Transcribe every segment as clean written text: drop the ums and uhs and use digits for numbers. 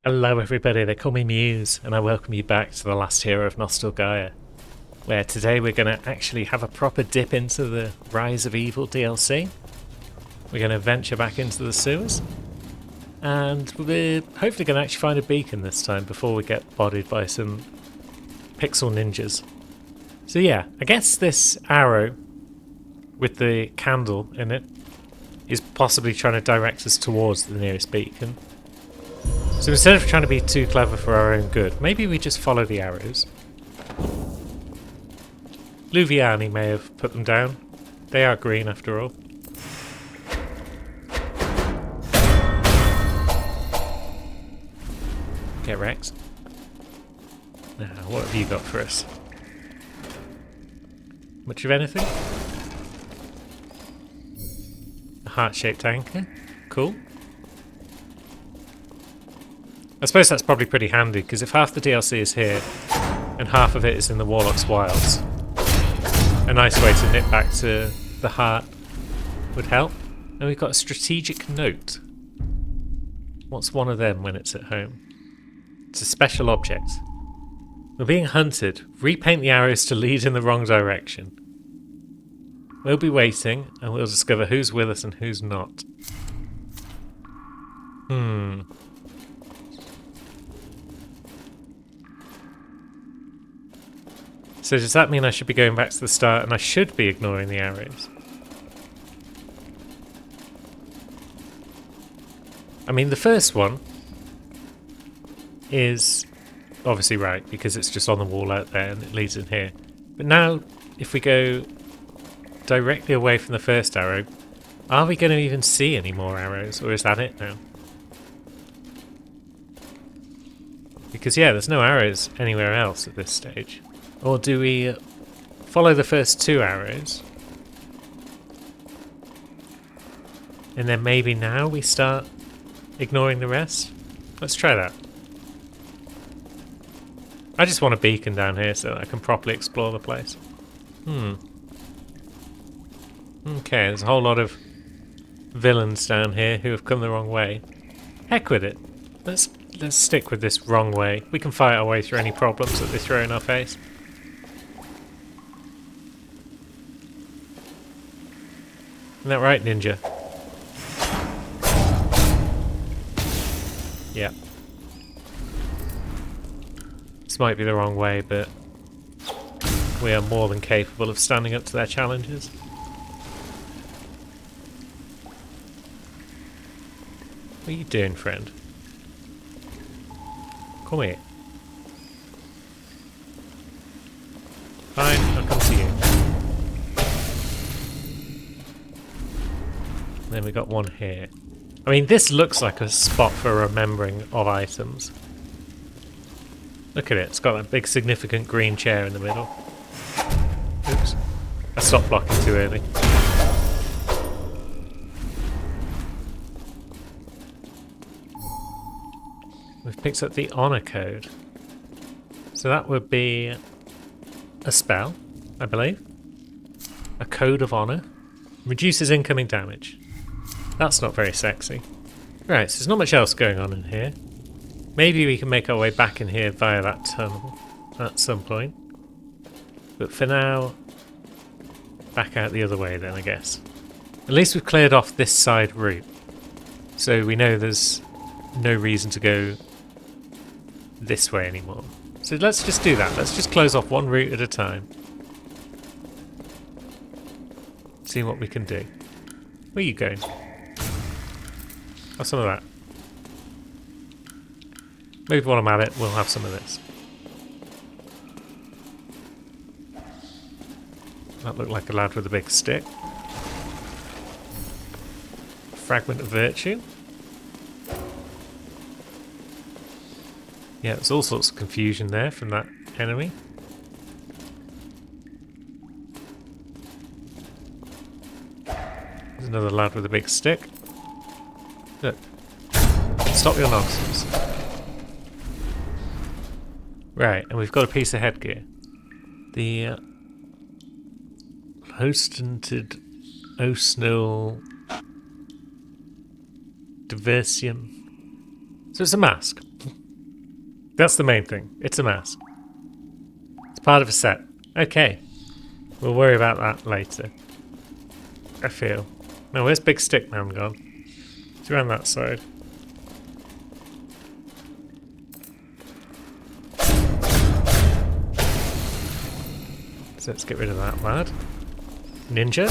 Hello everybody, they call me Muse, and I welcome you back to the last hero of Nostalgaia, where today we're going to actually have a proper dip into the Rise of Evil DLC. We're going to venture back into the sewers, and we're hopefully going to actually find a beacon this time before we get bodied by some pixel ninjas. So yeah, I guess this arrow with the candle in it is possibly trying to direct us towards the nearest beacon. So instead of trying to be too clever for our own good, maybe we just follow the arrows. Luviani may have put them down. They are green after all. Get wrecked. Now, what have you got for us? Much of anything? A heart-shaped anchor. Cool. I suppose that's probably pretty handy, because if half the DLC is here, and half of it is in the Warlock's Wilds, a nice way to nip back to the heart would help. And we've got a strategic note. What's one of them when it's at home? It's a special object. We're being hunted. Repaint the arrows to lead in the wrong direction. We'll be waiting, and we'll discover who's with us and who's not. So does that mean I should be going back to the start and I should be ignoring the arrows? I mean, the first one is obviously right because it's just on the wall out there and it leads in here. But now, if we go directly away from the first arrow, are we going to even see any more arrows, or is that it now? Because yeah, there's no arrows anywhere else at this stage. Or do we follow the first two arrows? And then maybe now we start ignoring the rest? Let's try that. I just want a beacon down here so that I can properly explore the place. Okay, there's a whole lot of villains down here who have come the wrong way. Heck with it. Let's stick with this wrong way. We can fight our way through any problems that they throw in our face. Isn't that right, Ninja? Yeah. This might be the wrong way, but we are more than capable of standing up to their challenges. What are you doing, friend? Come here. Fine, I'll come to you. Then we got one here. I mean, this looks like a spot for remembering of items. Look at it, it's got that big significant green chair in the middle. Oops. I stopped blocking too early. We've picked up the honor code. So that would be a spell, I believe. A code of honor. Reduces incoming damage. That's not very sexy. Right, so there's not much else going on in here. Maybe we can make our way back in here via that tunnel at some point. But for now, back out the other way then, I guess. At least we've cleared off this side route. So we know there's no reason to go this way anymore. So let's just do that. Let's just close off one route at a time. See what we can do. Where are you going? Have some of that. Maybe while I'm at it, we'll have some of this. That looked like a lad with a big stick. Fragment of virtue. Yeah, there's all sorts of confusion there from that enemy. There's another lad with a big stick. Look. Stop your nonsense. Right, and we've got a piece of headgear. The Hostented Osnil Diversium. So it's a mask. That's the main thing. It's a mask. It's part of a set. Okay. We'll worry about that later. I feel. No, where's Big Stick Man gone? He's around that side. So let's get rid of that lad. Ninja.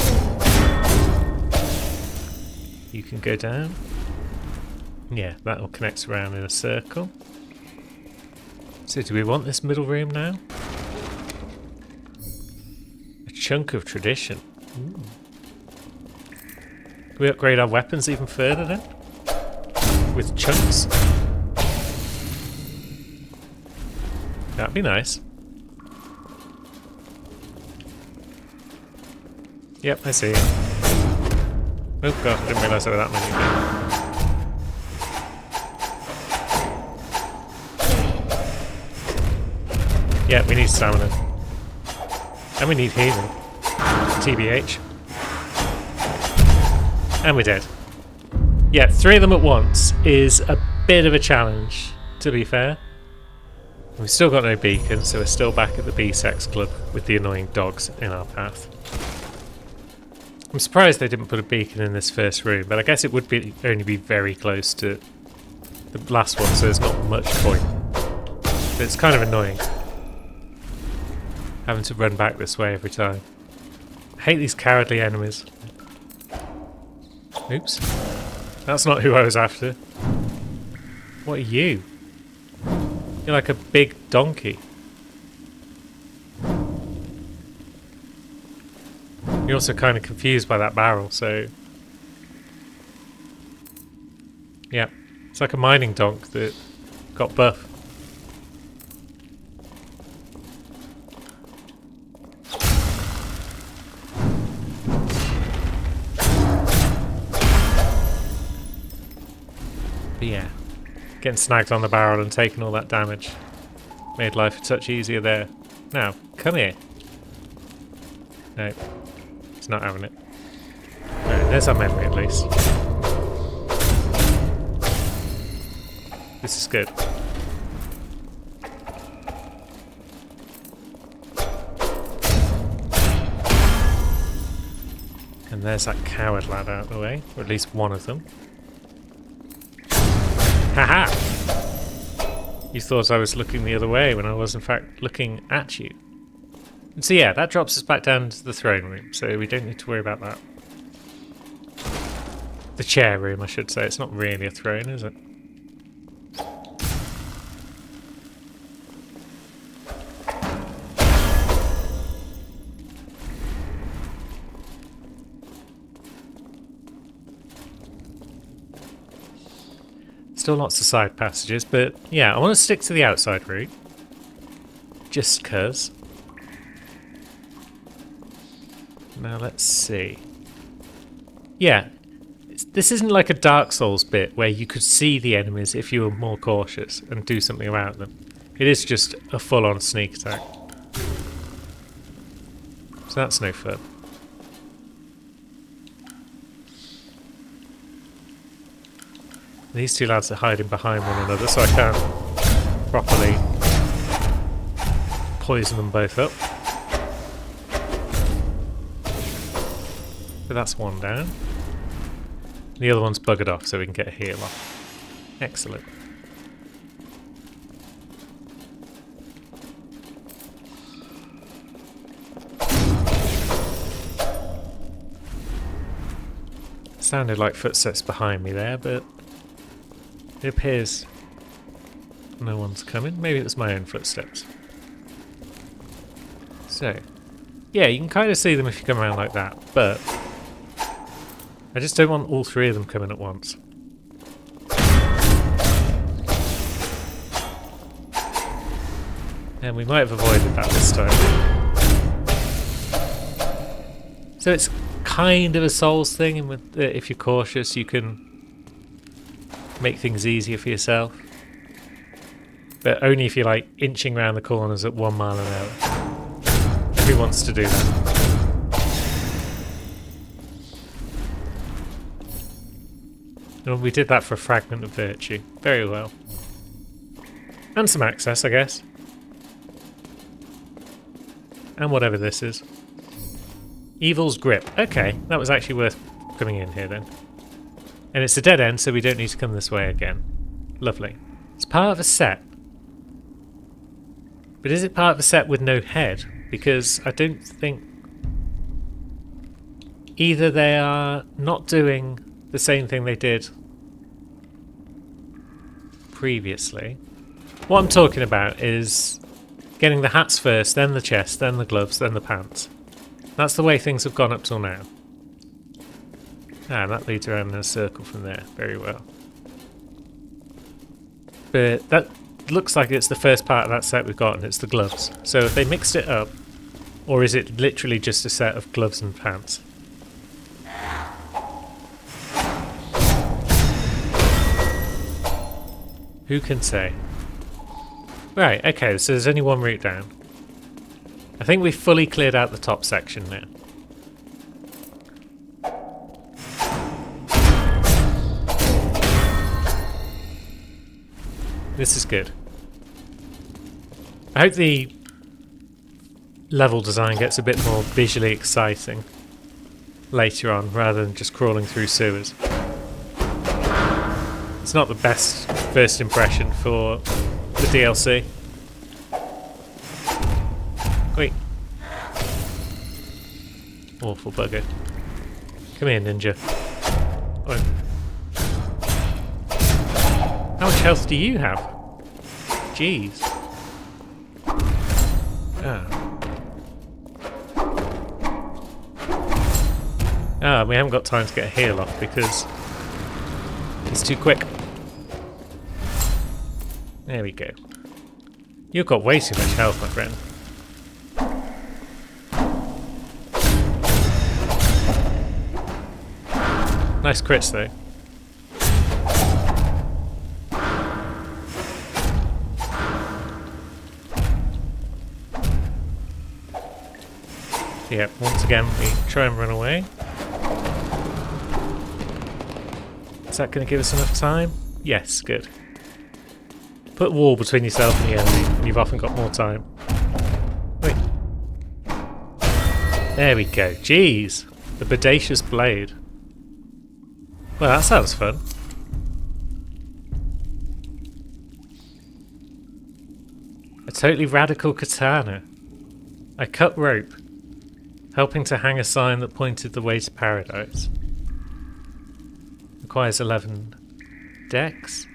You can go down. Yeah, that all connects around in a circle. So do we want this middle room now? A chunk of tradition. Ooh. Can we upgrade our weapons even further then? With chunks? That'd be nice. Yep, I see it. Oh god, I didn't realise there were that many. Yeah, we need stamina. And we need healing. TBH. And we're dead. Yeah, 3 of them at once is a bit of a challenge, to be fair. We've still got no beacon, so we're still back at the B-Sex Club with the annoying dogs in our path. I'm surprised they didn't put a beacon in this first room, but I guess it would be only be very close to the last one, so there's not much point. But it's kind of annoying, having to run back this way every time. I hate these cowardly enemies. Oops. That's not who I was after. What are you? You're like a big donkey. You're also kind of confused by that barrel, so... Yeah. It's like a mining donk that got buff. But yeah. Getting snagged on the barrel and taking all that damage made life a touch easier there. Now, come here. No. It's not having it. Right, there's our memory at least. This is good. And there's that coward lad out of the way, or at least one of them. Haha! You thought I was looking the other way when I was in fact looking at you. And so yeah, that drops us back down to the throne room, so we don't need to worry about that. The chair room, I should say. It's not really a throne, is it? Still lots of side passages, but yeah, I want to stick to the outside route. Just 'cause. Now let's see. Yeah, this isn't like a Dark Souls bit where you could see the enemies if you were more cautious and do something about them. It is just a full-on sneak attack. So that's no fun. These two lads are hiding behind one another, so I can't properly poison them both up. But that's one down. The other one's buggered off, so we can get a heal off. Excellent. Sounded like footsteps behind me there, but it appears no one's coming. Maybe it was my own footsteps. So, yeah, you can kind of see them if you come around like that, but I just don't want all 3 of them coming at once. And we might have avoided that this time. So it's kind of a Souls thing, and with, if you're cautious you can make things easier for yourself. But only if you're like inching around the corners at 1 mile an hour. Who wants to do that? And we did that for a Fragment of Virtue. Very well. And some access, I guess. And whatever this is. Evil's Grip. Okay, that was actually worth coming in here then. And it's a dead end, so we don't need to come this way again. Lovely. It's part of a set. But is it part of a set with no head? Because I don't think... Either they are not doing the same thing they did previously. What I'm talking about is getting the hats first, then the chest, then the gloves, then the pants. That's the way things have gone up till now. Ah, that leads around in a circle from there. Very well. But that looks like it's the first part of that set we've got, and it's the gloves. So if they mixed it up, or is it literally just a set of gloves and pants? Who can say? Right, okay, so there's only one route down. I think we've fully cleared out the top section now. This is good. I hope the level design gets a bit more visually exciting later on, rather than just crawling through sewers. It's not the best first impression for the DLC. Wait. Awful bugger. Come here, ninja. Oh. How much health do you have? Jeez. Ah, we haven't got time to get a heal off because it's too quick. There we go. You've got way too much health, my friend. Nice crits, though. Yep, once again we try and run away. Is that going to give us enough time? Yes, good. Put a wall between yourself and the enemy, and you've often got more time. Wait. There we go. Jeez. The Bodacious Blade. Well, that sounds fun. A totally radical katana. I cut rope, helping to hang a sign that pointed the way to paradise. Requires 11 dex.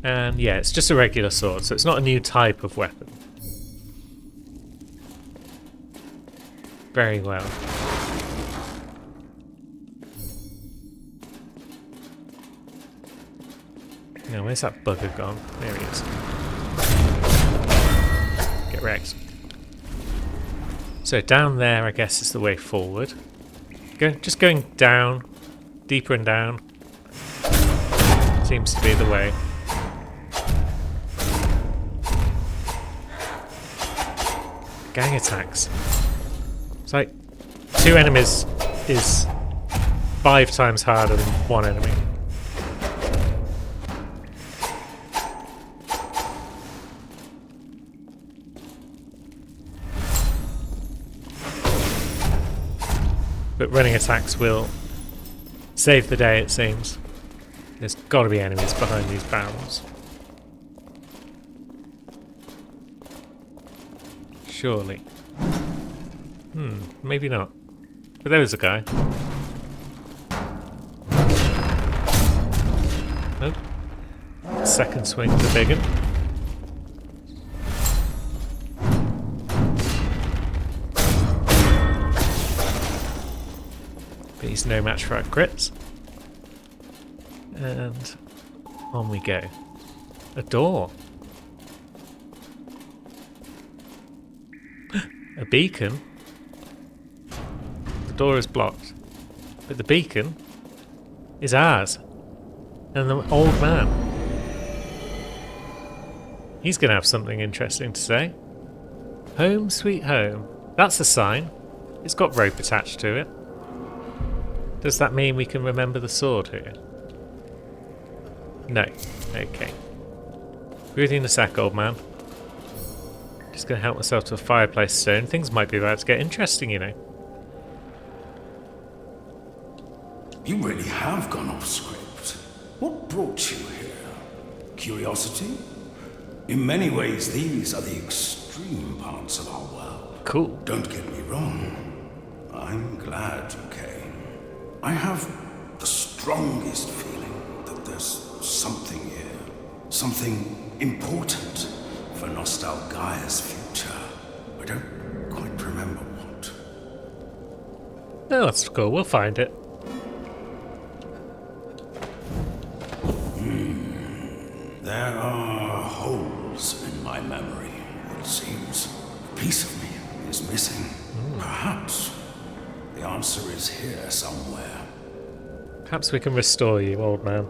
And yeah, it's just a regular sword, so it's not a new type of weapon. Very well. Now, where's that bugger gone? There he is. Get wrecked. So down there, I guess, is the way forward. Just going down, deeper and down. Seems to be the way. Gang attacks. It's like 2 enemies is 5 times harder than 1 enemy. But running attacks will save the day, it seems. There's got to be enemies behind these barrels. Surely. Maybe not. But there was a guy. Nope. Second swing to the big one. But he's no match for our crits. And on we go. A door. A beacon? The door is blocked. But the beacon is ours. And the old man. He's going to have something interesting to say. Home sweet home. That's a sign. It's got rope attached to it. Does that mean we can remember the sword here? No. Okay. Be with you in a sec, old man. Just gonna help myself to a fireplace stone. Things might be about to get interesting, you know. You really have gone off script. What brought you here? Curiosity? In many ways, these are the extreme parts of our world. Cool. Don't get me wrong. I'm glad you came. I have the strongest feeling that there's something here. Something important for Nostalgaia's future. I don't quite remember what. Oh, that's cool. We'll find it. There are holes in my memory, it seems. A piece of me is missing. Perhaps the answer is here somewhere. Perhaps we can restore you, old man.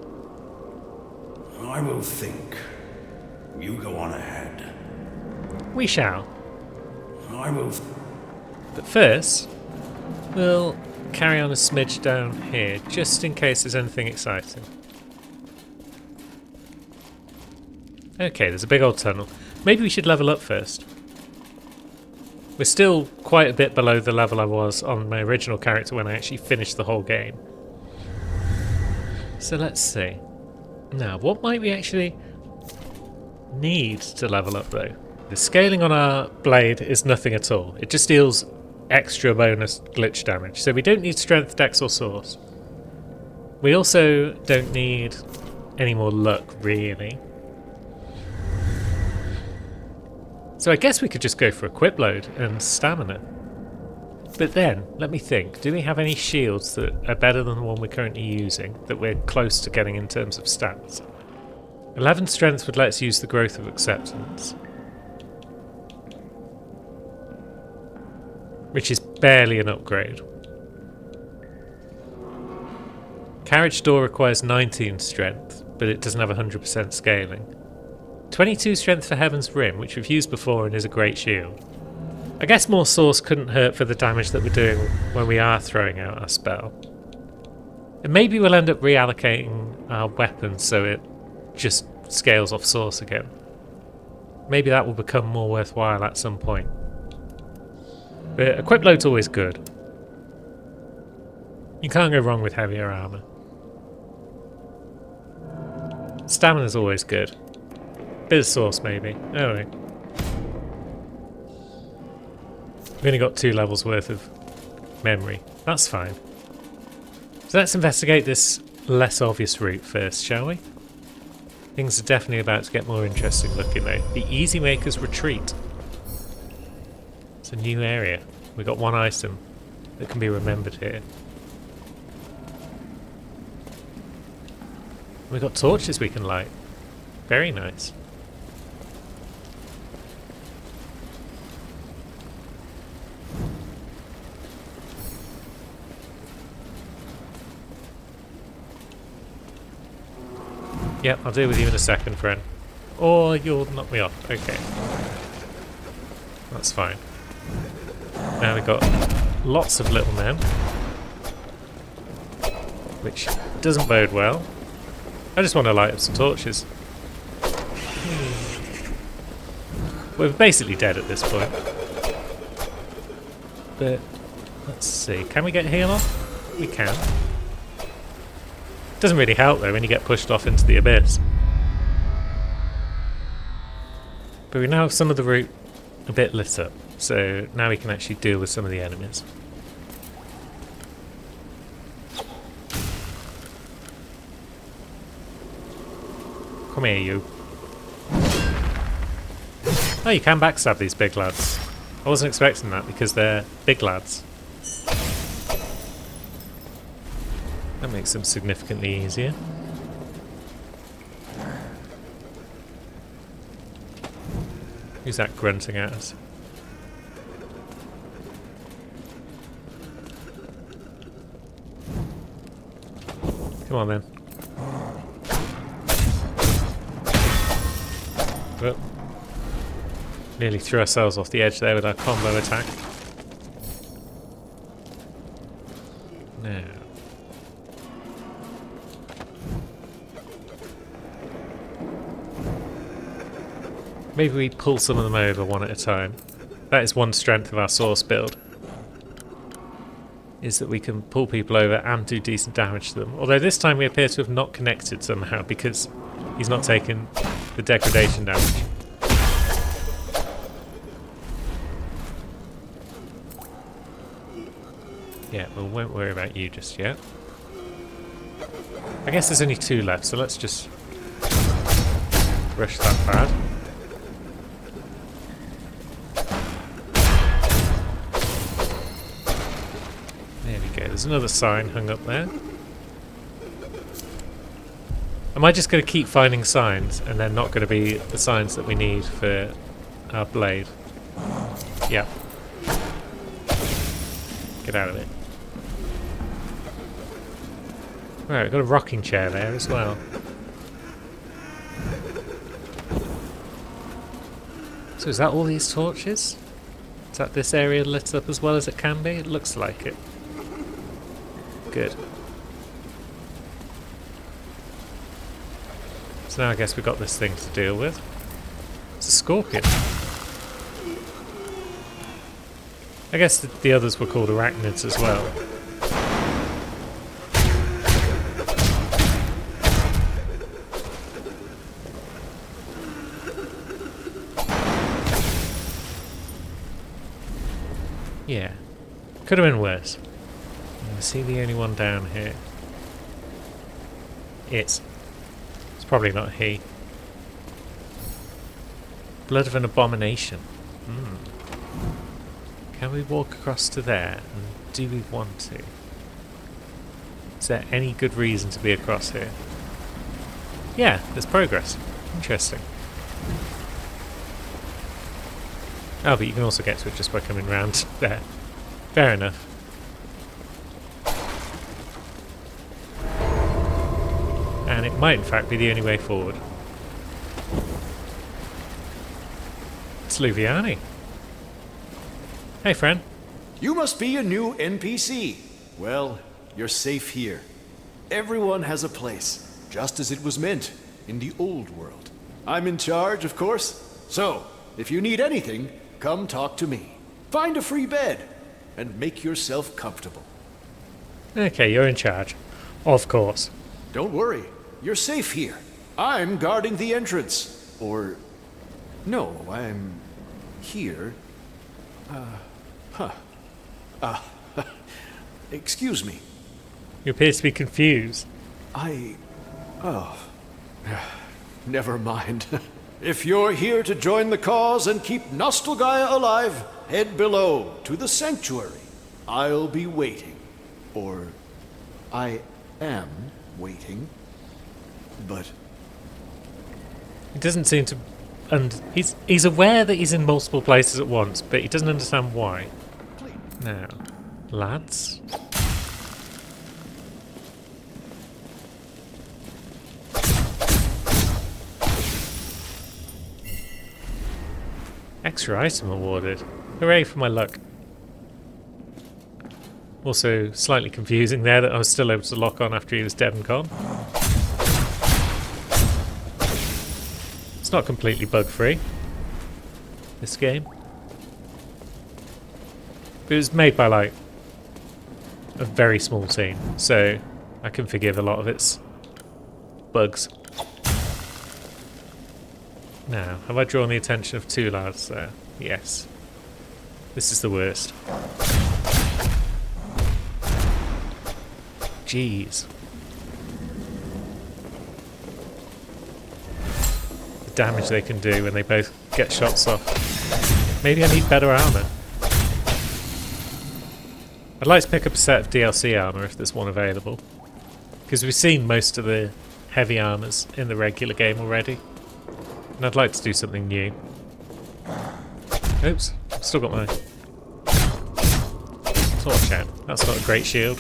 I will think. You go on ahead. We shall. I will... But first, we'll carry on a smidge down here, just in case there's anything exciting. Okay, there's a big old tunnel. Maybe we should level up first. We're still quite a bit below the level I was on my original character when I actually finished the whole game. So let's see. Now, what might we actually need to level up though? The scaling on our blade is nothing at all. It just deals extra bonus glitch damage. So we don't need strength, dex or source. We also don't need any more luck, really. So I guess we could just go for equip load and stamina. But then, let me think, do we have any shields that are better than the one we're currently using, that we're close to getting in terms of stats? 11 strength would let us use the growth of acceptance, which is barely an upgrade. Carriage door requires 19 strength, but it doesn't have 100% scaling. 22 strength for Heaven's Rim, which we've used before and is a great shield. I guess more source couldn't hurt for the damage that we're doing when we are throwing out our spell. And maybe we'll end up reallocating our weapons so it just scales off source again. Maybe that will become more worthwhile at some point. But equip load's always good. You can't go wrong with heavier armour. Stamina's always good. Bit of source, maybe. Anyway. We've only got 2 levels worth of memory. That's fine. So let's investigate this less obvious route first, shall we? Things are definitely about to get more interesting looking though. The Easy Maker's Retreat. It's a new area. We've got one item that can be remembered here. We've got torches we can light. Very nice. Yep, I'll deal with you in a second, friend. Or you'll knock me off. Okay. That's fine. Now we've got lots of little men, which doesn't bode well. I just want to light up some torches. We're basically dead at this point. But, let's see. Can we get heal off? We can. Doesn't really help though when you get pushed off into the abyss. But we now have some of the route a bit lit up, so now we can actually deal with some of the enemies. Come here, you. Oh, you can backstab these big lads. I wasn't expecting that because they're big lads. That makes them significantly easier. Who's that grunting at us? Come on then. Well, nearly threw ourselves off the edge there with our combo attack. Now. Maybe we pull some of them over one at a time. That is one strength of our source build. Is that we can pull people over and do decent damage to them. Although this time we appear to have not connected somehow because he's not taken the degradation damage. Yeah, we won't worry about you just yet. I guess there's only 2 left, so let's just rush that bad. There we go, there's another sign hung up there. Am I just going to keep finding signs and they're not going to be the signs that we need for our blade? Yeah. Get out of it. Right, we've got a rocking chair there as well. So is that all these torches? Is that this area lit up as well as it can be? It looks like it. Good. So now I guess we've got this thing to deal with. It's a scorpion. I guess the others were called arachnids as well. Yeah. Could have been worse. I see the only one down here. It's probably not he. Blood of an abomination. Can we walk across to there? And do we want to? Is there any good reason to be across here? Yeah, there's progress. Interesting. Oh, but you can also get to it just by coming round there. Fair enough. And it might in fact be the only way forward. It's Luviani. Hey, friend. You must be a new NPC. Well, you're safe here. Everyone has a place, just as it was meant in the old world. I'm in charge, of course. So, if you need anything, come talk to me. Find a free bed and make yourself comfortable. Okay, you're in charge. Of course. Don't worry, you're safe here. I'm guarding the entrance. Or, no, I'm here. Excuse me. You appear to be confused. Never mind. If you're here to join the cause and keep Nostalgaia alive, head below to the sanctuary. I'll be waiting. Or, I am waiting. But He doesn't seem to... And he's aware that he's in multiple places at once, but he doesn't understand why. Now, lads... Extra item awarded. Hooray for my luck. Also, slightly confusing there that I was still able to lock on after he was dead and gone. It's not completely bug-free, this game. But it was made by, like, a very small team, so I can forgive a lot of its bugs. Now, have I drawn the attention of 2 lads there? Yes. This is the worst. Jeez. The damage they can do when they both get shots off. Maybe I need better armour. I'd like to pick up a set of DLC armour if there's one available. Because we've seen most of the heavy armours in the regular game already. And I'd like to do something new. Oops, still got my torch out. That's not a great shield.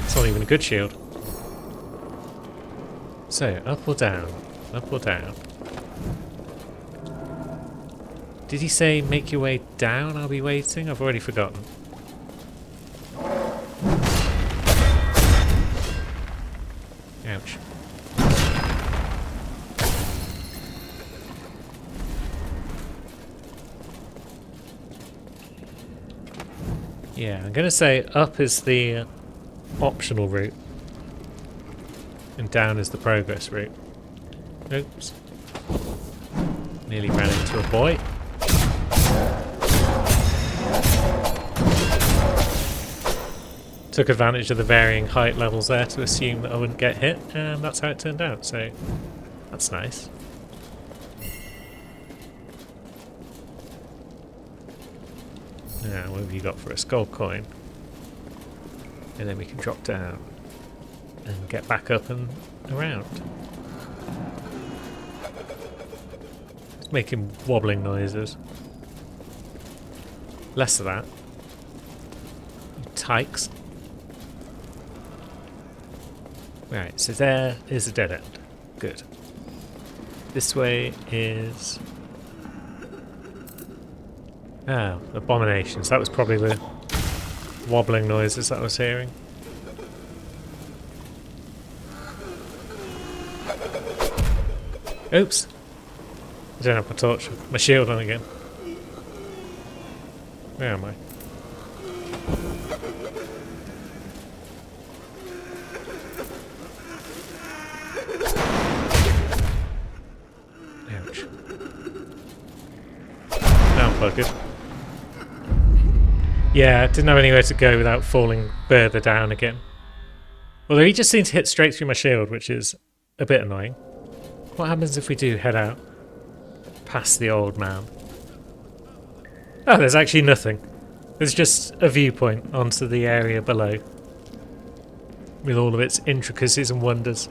It's not even a good shield. So, up or down? Up or down? Did he say make your way down? I'll be waiting? I've already forgotten. Yeah, I'm going to say up is the optional route. And down is the progress route. Oops. Nearly ran into a boy. Took advantage of the varying height levels there to assume that I wouldn't get hit, and that's how it turned out, so that's nice. Now, what have you got for a skull coin? And then we can drop down and get back up and around. It's making wobbling noises. Less of that. You tykes. Right, so there is a dead end. Good. This way is... Oh, abominations. That was probably the wobbling noises that I was hearing. Oops. I don't have my torch, my shield on again. Where am I? Ouch. Now I'm bugged. Yeah, didn't have anywhere to go without falling further down again. Although he just seemed to hit straight through my shield, which is a bit annoying. What happens if we do head out past the old man? Oh, there's actually nothing. There's just a viewpoint onto the area below with all of its intricacies and wonders.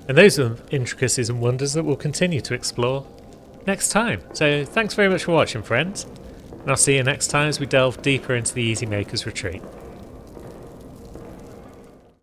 And those are intricacies and wonders that we'll continue to explore next time. So thanks very much for watching, friends. And I'll see you next time as we delve deeper into the Easy Maker's Retreat.